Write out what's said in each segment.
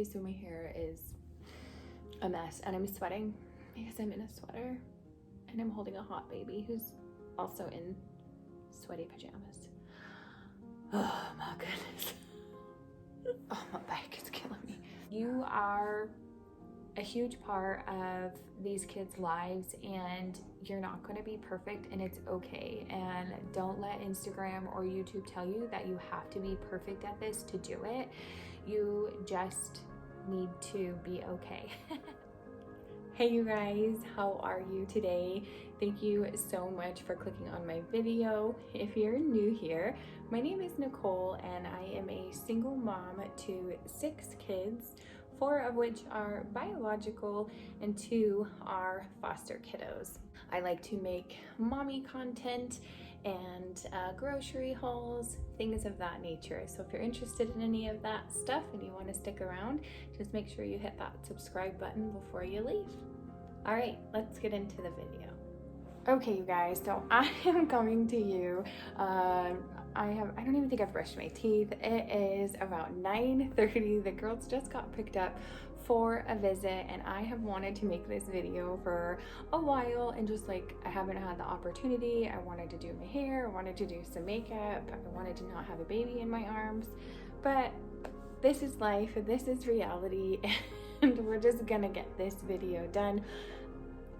So my hair is a mess and I'm sweating because I'm in a sweater and I'm holding a hot baby who's also in sweaty pajamas. Oh my goodness. Oh, my back is killing me. You are a huge part of these kids' lives and you're not going to be perfect, and it's okay. And don't let Instagram or YouTube tell you that you have to be perfect at this to do it. You just need to be okay. Hey you guys, how are you today? Thank you so much for clicking on my video. If you're new here, my name is Nicole and I am a single mom to 6 kids, 4 of which are biological and 2 are foster kiddos. I like to make mommy content and grocery hauls, things of that nature. So if you're interested in any of that stuff and you want to stick around, just make sure you hit that subscribe button before you leave. All right, let's get into the video. Okay, you guys, so I am coming to you. I don't even think I've brushed my teeth. It is about 9:30. The girls just got picked up for a visit and I have wanted to make this video for a while, and just like I haven't had the opportunity. I wanted to do my hair, I wanted to do some makeup, I wanted to not have a baby in my arms, but this is life, this is reality, and we're just gonna get this video done.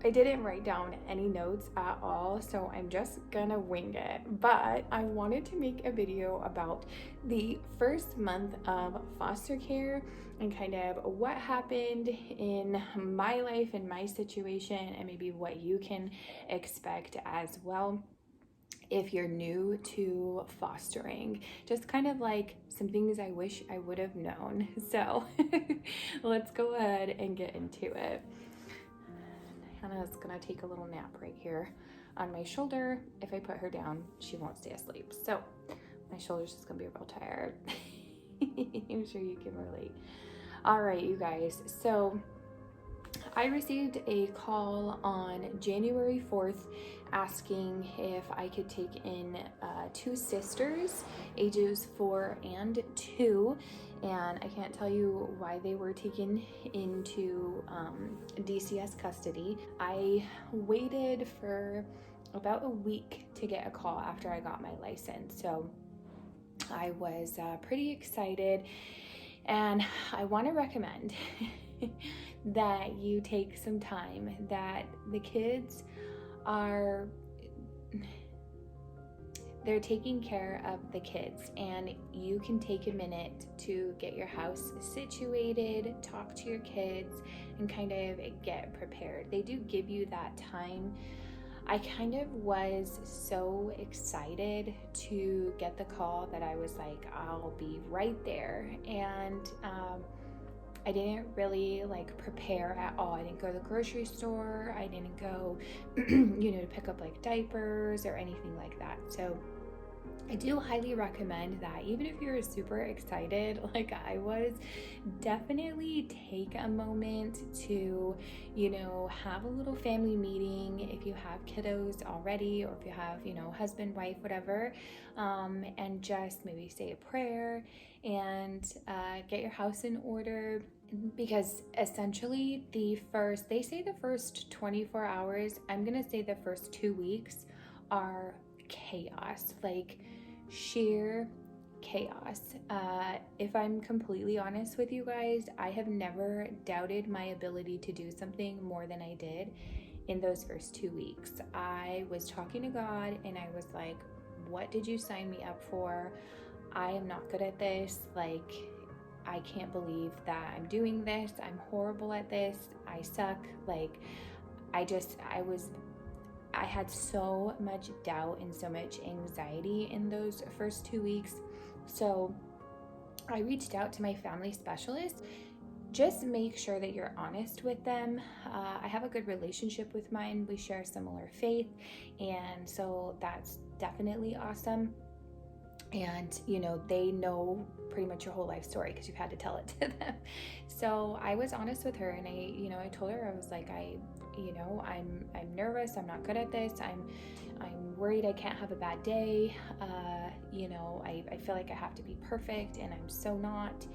I didn't write down any notes at all, so I'm just gonna wing it. But I wanted to make a video about the first month of foster care and kind of what happened in my life and my situation, and maybe what you can expect as well if you're new to fostering. Just kind of like some things I wish I would have known. So let's go ahead and get into it. Hannah's gonna take a little nap right here on my shoulder. If I put her down, she won't stay asleep. So my shoulder's just gonna be real tired. I'm sure you can relate. All right, you guys. So I received a call on January 4th asking if I could take in 2 sisters, ages 4 and 2. And I can't tell you why they were taken into DCS custody. I waited for about a week to get a call after I got my license. So I was pretty excited, and I want to recommend that you take some time, that the kids they're taking care of the kids, and you can take a minute to get your house situated, talk to your kids, and kind of get prepared. They do give you that time. I kind of was so excited to get the call that I was like, I'll be right there. And I didn't really like prepare at all. I didn't go to the grocery store. I didn't go, to pick up like diapers or anything like that. So I do highly recommend that even if you're super excited like I was, definitely take a moment to, have a little family meeting if you have kiddos already, or if you have, husband, wife, whatever, and just maybe say a prayer and get your house in order. Because essentially they say the first 24 hours, I'm gonna say the first 2 weeks are chaos, like sheer chaos. If I'm completely honest with you guys, I have never doubted my ability to do something more than I did in those first 2 weeks. I was talking to God and I was like, what did you sign me up for? I am not good at this. Like, I can't believe that I'm doing this. I'm horrible at this. I suck. Like, I had so much doubt and so much anxiety in those first 2 weeks. So I reached out to my family specialist. Just make sure that you're honest with them. I have a good relationship with mine. We share similar faith, and so that's definitely awesome. And they know pretty much your whole life story because you've had to tell it to them. So I was honest with her, and I told her, I was like, I'm nervous. I'm not good at this. I'm worried I can't have a bad day. I feel like I have to be perfect, and I'm so not.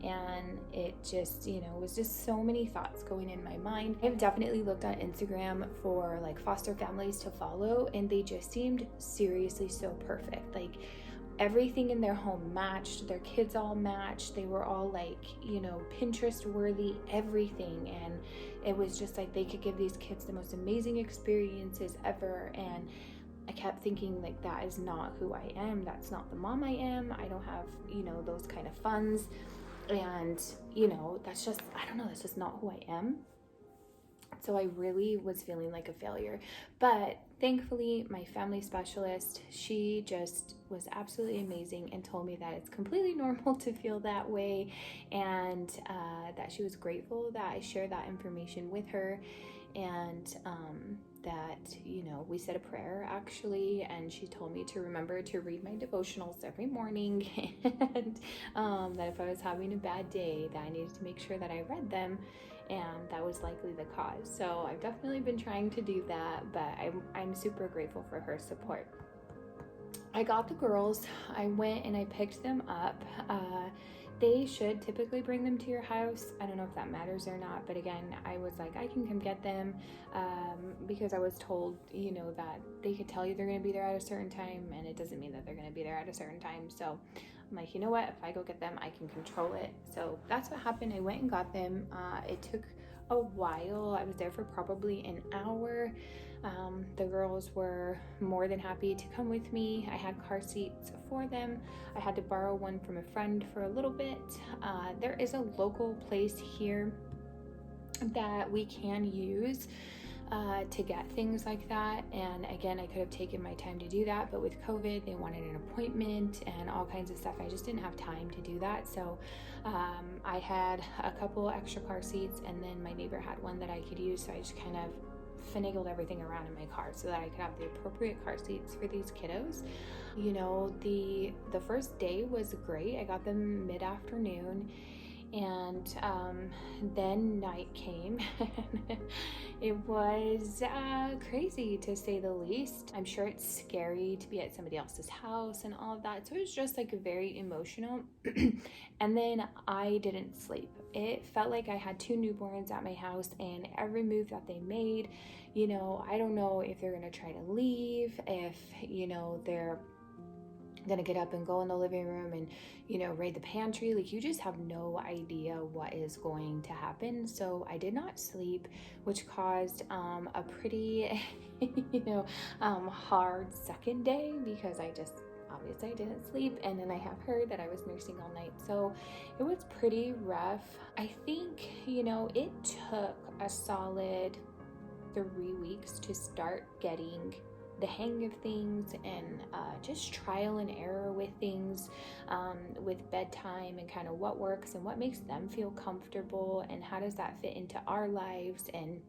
and it just, was just so many thoughts going in my mind. I've definitely looked on Instagram for like foster families to follow, and they just seemed seriously so perfect. Like everything in their home matched, their kids all matched, they were all like, Pinterest worthy, everything. And it was just like they could give these kids the most amazing experiences ever. And I kept thinking, like, that is not who I am. That's not the mom I am. I don't have, those kind of funds. And, that's just, I don't know, that's just not who I am. So I really was feeling like a failure. But thankfully, my family specialist, she just was absolutely amazing and told me that it's completely normal to feel that way, and that she was grateful that I shared that information with her, and that, we said a prayer actually, and she told me to remember to read my devotionals every morning, and that if I was having a bad day, that I needed to make sure that I read them, and that was likely the cause. So I've definitely been trying to do that, but I'm super grateful for her support. I got the girls. I went and I picked them up. They should typically bring them to your house. I don't know if that matters or not, but again, I was like, I can come get them, because I was told, that they could tell you they're going to be there at a certain time, and it doesn't mean that they're going to be there at a certain time. So I'm like, you know what, if I go get them, I can control it. So that's what happened. I went and got them. It took a while. I was there for probably an hour. The girls were more than happy to come with me. I had car seats for them. I had to borrow one from a friend for a little bit. There is a local place here that we can use to get things like that. And again, I could have taken my time to do that, but with COVID, they wanted an appointment and all kinds of stuff. I just didn't have time to do that. So I had a couple extra car seats, and then my neighbor had one that I could use. So I just kind of finagled everything around in my car so that I could have the appropriate car seats for these kiddos. The first day was great. I got them mid-afternoon, and then night came. It was crazy, to say the least. I'm sure it's scary to be at somebody else's house and all of that, so it was just like very emotional. And then I didn't sleep. It felt like I had two newborns at my house, and every move that they made, I don't know if they're gonna try to leave, if they're gonna get up and go in the living room and raid the pantry. Like, you just have no idea what is going to happen. So I did not sleep, which caused a pretty hard second day, because obviously I didn't sleep, and then I have heard that I was nursing all night, so it was pretty rough. I think it took a solid 3 weeks to start getting the hang of things, and just trial and error with things, with bedtime, and kind of what works and what makes them feel comfortable, and how does that fit into our lives, and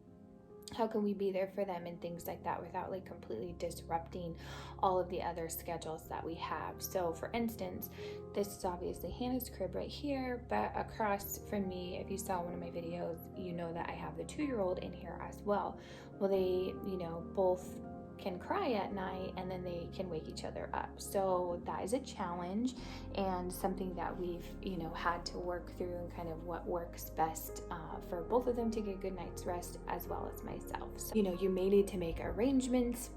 how can we be there for them, and things like that, without like completely disrupting all of the other schedules that we have. So for instance, this is obviously Hannah's crib right here, but across from me, if you saw one of my videos, you know that I have the 2-year-old in here as well. Well, they both can cry at night, and then they can wake each other up. So that is a challenge, and something that we've had to work through, and kind of what works best for both of them to get a good night's rest, as well as myself. So you may need to make arrangements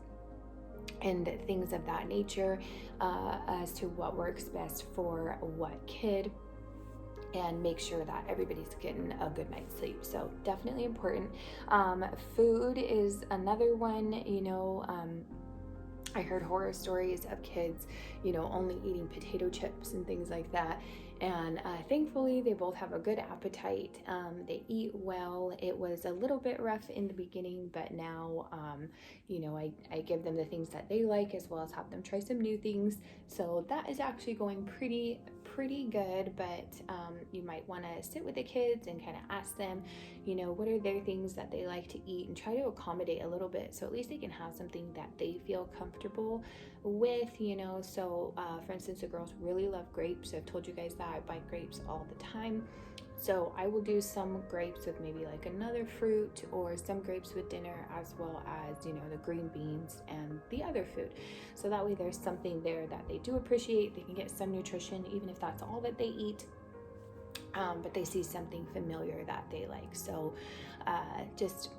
and things of that nature as to what works best for what kid, and make sure that everybody's getting a good night's sleep. So definitely important. Food is another one. I heard horror stories of kids, only eating potato chips and things like that. And thankfully, they both have a good appetite. They eat well. It was a little bit rough in the beginning, but now, I give them the things that they like, as well as have them try some new things. So that is actually going pretty good. But you might want to sit with the kids and kind of ask them, what are their things that they like to eat, and try to accommodate a little bit, so at least they can have something that they feel comfortable with. So for instance, the girls really love grapes. I've told you guys that I buy grapes all the time. So I will do some grapes with maybe like another fruit, or some grapes with dinner, as well as, the green beans and the other food. So that way there's something there that they do appreciate. They can get some nutrition, even if that's all that they eat. but they see something familiar that they like. So just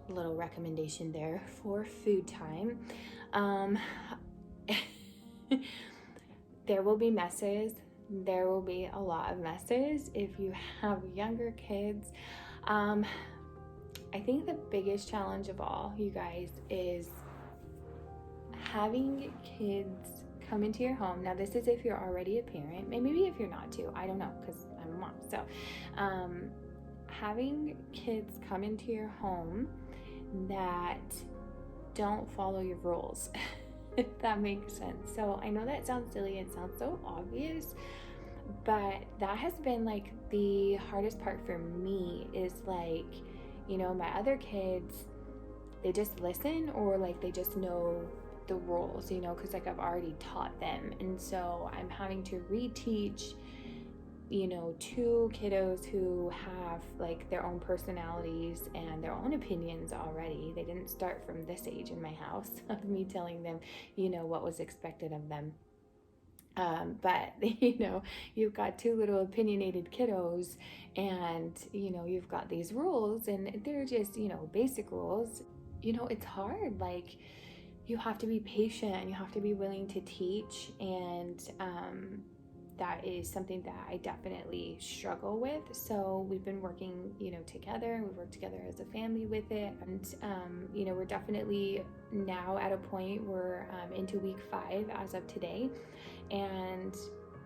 a little recommendation there for food time. There will be messes. There will be a lot of messes if you have younger kids. I think the biggest challenge of all, you guys, is having kids come into your home. Now, this is if you're already a parent, maybe if you're not too, I don't know, because I'm a mom. So having kids come into your home that don't follow your rules, if that makes sense. So I know that sounds silly, it sounds so obvious, but that has been like the hardest part for me, is like, you know, my other kids, they just listen, or like they just know the rules, you know, because like I've already taught them. And so I'm having to reteach, you know, 2 kiddos who have like their own personalities and their own opinions already. They didn't start from this age in my house of me telling them, you know, what was expected of them. But you know, you've got 2 little opinionated kiddos, and you know, you've got these rules, and they're just, you know, basic rules. You know, it's hard. Like, you have to be patient and you have to be willing to teach, and that is something that I definitely struggle with. So we've been working, you know, together. We've worked together as a family with it, and you know, we're definitely now at a point where into week 5 as of today, and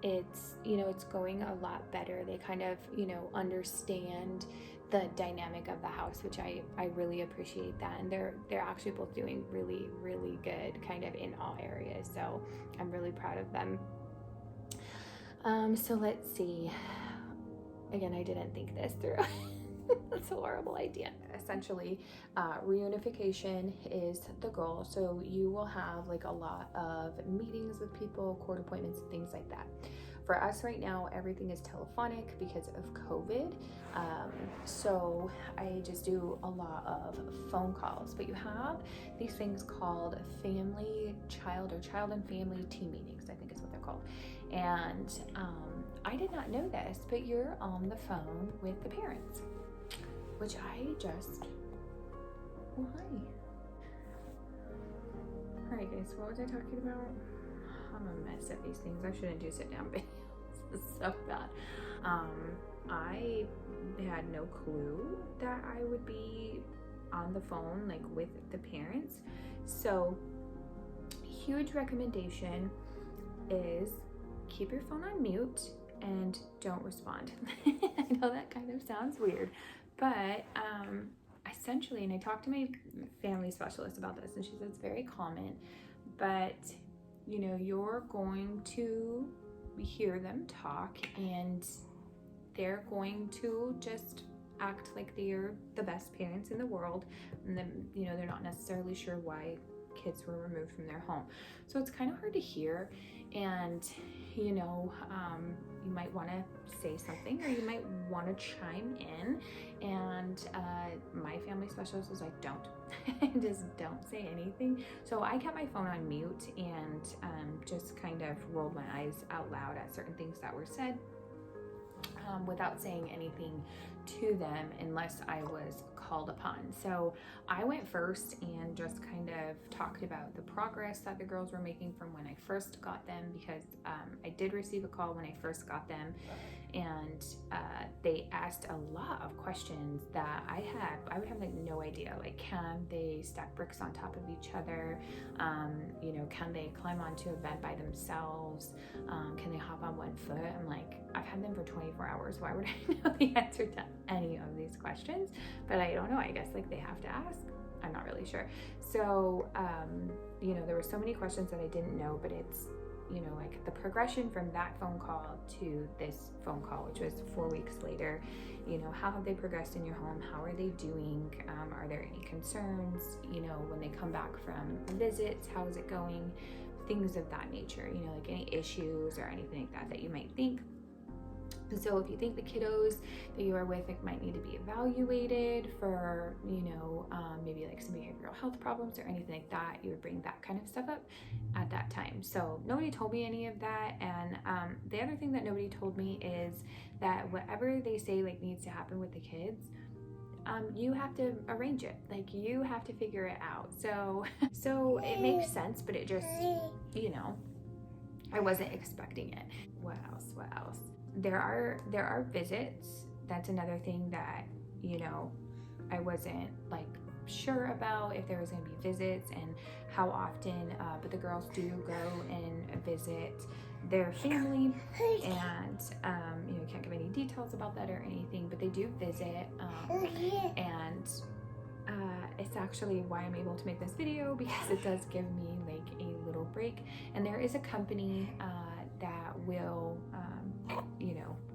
it's, you know, it's going a lot better. They kind of, you know, understand the dynamic of the house, which I really appreciate that, and they're actually both doing really, really good kind of in all areas. So I'm really proud of them. So let's see. Again, I didn't think this through. That's a horrible idea. Essentially, reunification is the goal. So you will have like a lot of meetings with people, court appointments, and things like that. For us right now, everything is telephonic because of COVID. So I just do a lot of phone calls, but you have these things called child and family team meetings, I think is what they're called. And I did not know this, but you're on the phone with the parents, which I just, why? All right, guys, what was I talking about? I'm a mess at these things. I shouldn't do sit down videos. This is so bad. I had no clue that I would be on the phone like with the parents. So huge recommendation is keep your phone on mute and don't respond. I know that kind of sounds weird, but essentially, and I talked to my family specialist about this, and she said it's very common, but you know, you're going to hear them talk, and they're going to just act like they're the best parents in the world, and then, you know, they're not necessarily sure why kids were removed from their home. So it's kind of hard to hear, and you know, you might want to say something, or you might want to chime in, and my family specialist was like, don't just don't say anything. So I kept my phone on mute and just kind of rolled my eyes out loud at certain things that were said, without saying anything to them unless I was called upon. So I went first and just kind of talked about the progress that the girls were making from when I first got them, because I did receive a call when I first got them, and they asked a lot of questions that I would have like no idea. Like, can they stack bricks on top of each other? You know, can they climb onto a bed by themselves? Can they hop on one foot? I'm like, I've had them for 24 hours. Why would I know the answer to any of these questions? But I don't know. I guess like they have to ask. I'm not really sure. So, you know, there were so many questions that I didn't know, but it's, you know, like the progression from that phone call to this phone call, which was 4 weeks later. You know, how have they progressed in your home? How are they doing? Are there any concerns? You know, when they come back from visits, how is it going? Things of that nature, you know, like any issues or anything like that that you might think. So if you think the kiddos that you are with might need to be evaluated for, maybe like some behavioral health problems or anything like that, you would bring that kind of stuff up at that time. So nobody told me any of that. And the other thing that nobody told me is that whatever they say like needs to happen with the kids, you have to arrange it. Like you have to figure it out. So it makes sense, but it just, I wasn't expecting it. What else? There are visits. That's another thing that, I wasn't like sure about if there was going to be visits and how often, but the girls do go and visit their family, and can't give any details about that or anything, but they do visit, and it's actually why I'm able to make this video, because it does give me like a little break. And there is a company that will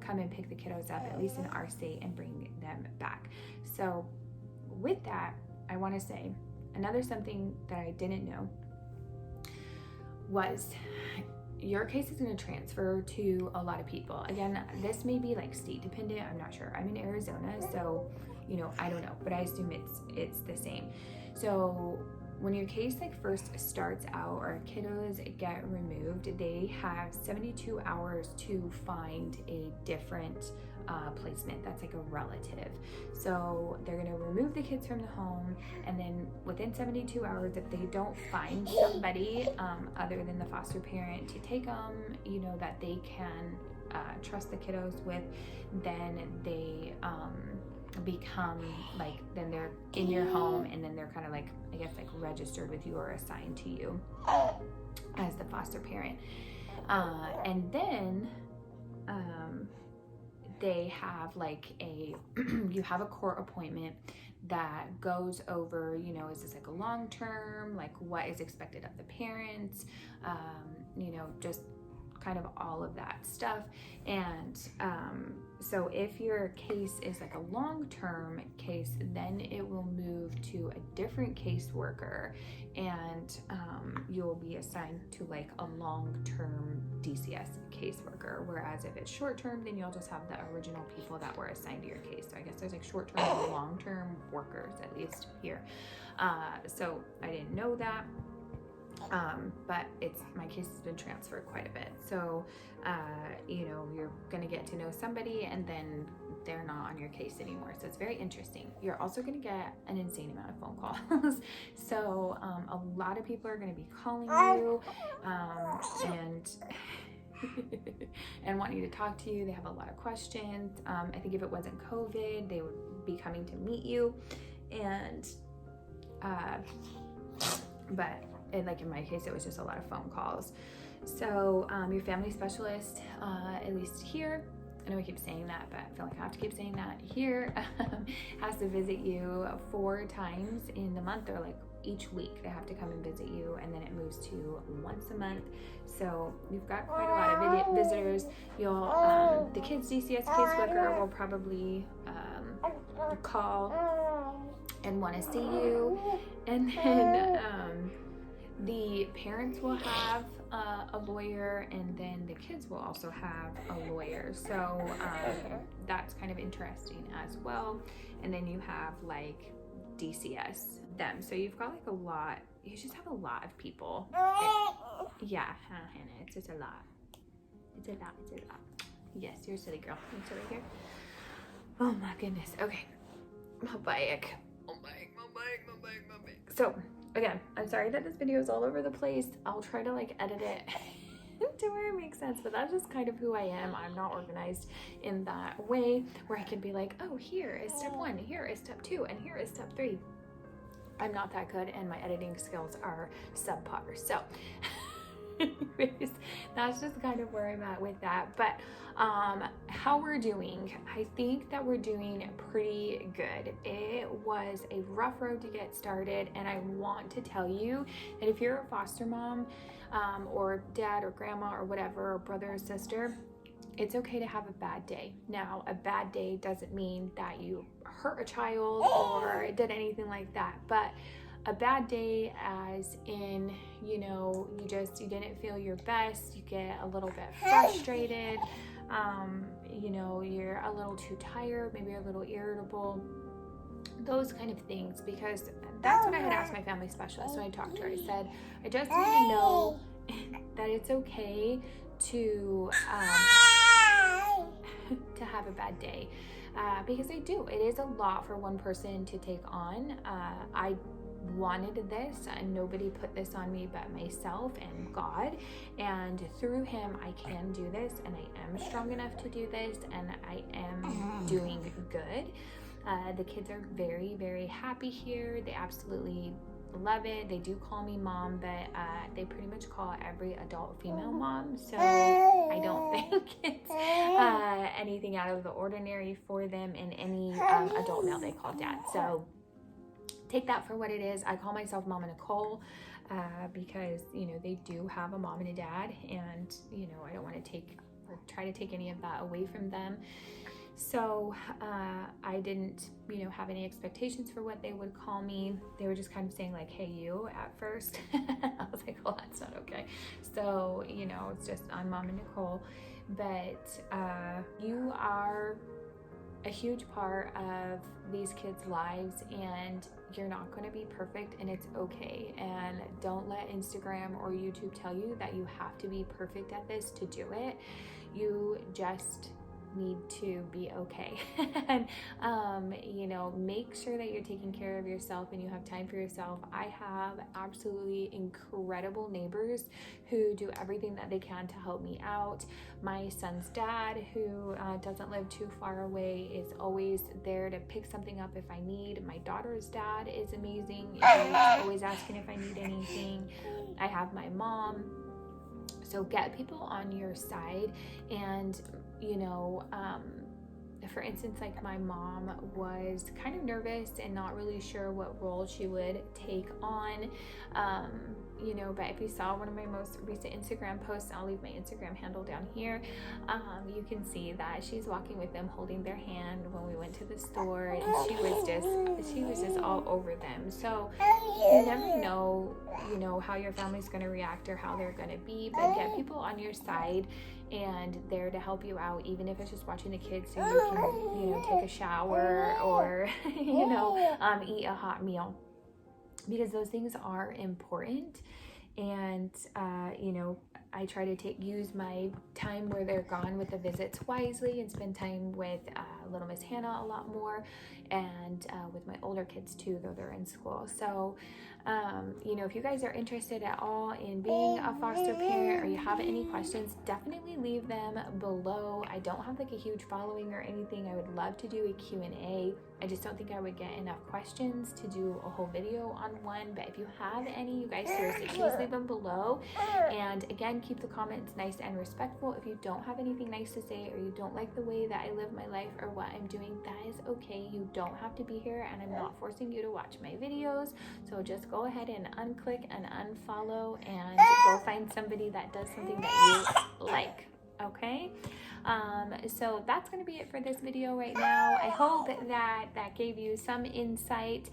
come and pick the kiddos up, at least in our state, and bring them back. So with that, I want to say another something that I didn't know was your case is going to transfer to a lot of people. Again, this may be like state dependent, I'm not sure. I'm in Arizona, so I don't know, but I assume it's the same. So when your case like first starts out or kiddos get removed, they have 72 hours to find a different placement that's like a relative. So they're going to remove the kids from the home, and then within 72 hours, if they don't find somebody other than the foster parent to take them, that they can trust the kiddos with, then they become like, then they're in your home, and then they're kind of like, I guess, like registered with you or assigned to you as the foster parent. And then they have like you have a court appointment that goes over, is this like a long term, like what is expected of the parents, just kind of all of that stuff. And so if your case is like a long-term case, then it will move to a different caseworker, and you'll be assigned to like a long-term DCS caseworker. Whereas if it's short-term, then you'll just have the original people that were assigned to your case. So I guess there's like short-term and long-term workers, at least here. So I didn't know that. But my case has been transferred quite a bit. So, you're going to get to know somebody, and then they're not on your case anymore. So it's very interesting. You're also going to get an insane amount of phone calls. So, a lot of people are going to be calling you, and want you to talk to you. They have a lot of questions. I think if it wasn't COVID, they would be coming to meet you. And, but like in my case, it was just a lot of phone calls. So your family specialist, at least here, I know I keep saying that, but I feel like I have to keep saying that here, has to visit you 4 times in the month, or like each week they have to come and visit you, and then it moves to once a month. So you've got quite a lot of visitors. You'll the kids DCS caseworker will probably call and want to see you, and then the parents will have a lawyer, and then the kids will also have a lawyer. So that's kind of interesting as well. And then you have like DCS them. So you've got like a lot. You just have a lot of people. Yeah, Hannah, it's just a lot. It's a lot. Yes, you're a silly girl. You sit right here. Oh my goodness. Okay. My bike. So again, I'm sorry that this video is all over the place. I'll try to like edit it to where it makes sense, but that's just kind of who I am. I'm not organized in that way where I can be like, oh, here is step 1, here is step 2, and here is step 3. I'm not that good, and my editing skills are subpar. So anyways, that's just kind of where I'm at with that. But how we're doing, I think that we're doing pretty good. It was a rough road to get started, and I want to tell you that if you're a foster mom, or dad or grandma or whatever, or brother or sister, it's okay to have a bad day. Now, a bad day doesn't mean that you hurt a child or did anything like that, but a bad day as in, you didn't feel your best, you get a little bit frustrated, you know, you're a little too tired, maybe you're a little irritable, those kind of things, because that's what I had asked my family specialist when I talked to her. I said, I just need to know that it's okay to to have a bad day, because I do. It is a lot for one person to take on. I wanted this, and nobody put this on me but myself and God, and through him I can do this, and I am strong enough to do this, and I am doing good. The kids are very, very happy here. They absolutely love it. They do call me mom, but they pretty much call every adult female mom, so I don't think it's anything out of the ordinary for them, and any adult male they call dad. So take that for what it is. I call myself Mama Nicole because, you know, they do have a mom and a dad, and, you know, I don't want to take or try to take any of that away from them. So I didn't, you know, have any expectations for what they would call me. They were just kind of saying like, hey, you, at first. I was like, well, that's not okay. So, you know, it's just, I'm Mama Nicole. But you are a huge part of these kids' lives, and you're not going to be perfect, and it's okay. And don't let Instagram or YouTube tell you that you have to be perfect at this to do it. You just need to be okay. And you know, make sure that you're taking care of yourself and you have time for yourself. I have absolutely incredible neighbors who do everything that they can to help me out. My son's dad, who doesn't live too far away, is always there to pick something up if I need. My daughter's dad is amazing. He's always asking if I need anything. I have my mom. So get people on your side. And you know, for instance, like my mom was kind of nervous and not really sure what role she would take on, you know, but if you saw one of my most recent Instagram posts, I'll leave my Instagram handle down here, you can see that she's walking with them, holding their hand when we went to the store, and she was just all over them. So you never know, you know, how your family's going to react or how they're going to be, but get people on your side and there to help you out, even if it's just watching the kids so you can, you know, take a shower or, you know, eat a hot meal, because those things are important. And, you know, I try to use my time where they're gone with the visits wisely and spend time with little Miss Hannah a lot more, and with my older kids too, though they're in school. So, you know, if you guys are interested at all in being a foster parent, or you have any questions, definitely leave them below. I don't have like a huge following or anything. I would love to do a Q&A. I just don't think I would get enough questions to do a whole video on one. But if you have any, you guys, seriously, please leave them below. And again, keep the comments nice and respectful. If you don't have anything nice to say, or you don't like the way that I live my life or what I'm doing, that is okay. You don't have to be here, and I'm not forcing you to watch my videos. So just go ahead and unclick and unfollow, and go find somebody that does something that you like. Okay, so that's going to be it for this video right now. I hope that gave you some insight.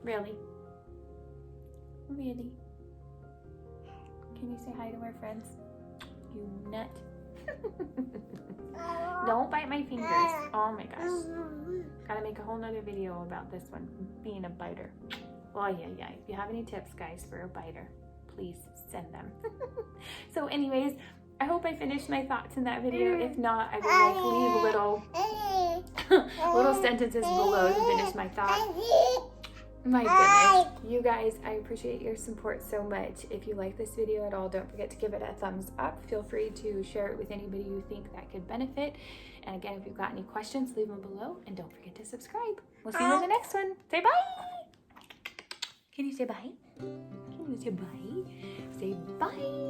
Really? Can you say hi to our friends? You nut. Don't bite my fingers. Oh my gosh. Gotta make a whole nother video about this one, being a biter. Oh yeah. If you have any tips, guys, for a biter, please send them. So anyways, I hope I finished my thoughts in that video. If not, I will like leave little sentences below to finish my thoughts. My goodness, you guys, I appreciate your support so much. If you like this video at all, don't forget to give it a thumbs up. Feel free to share it with anybody you think that could benefit. And again, if you've got any questions, leave them below, and don't forget to subscribe. We'll see you in the next one. Say bye. Can you say bye? Can you say bye? Say bye.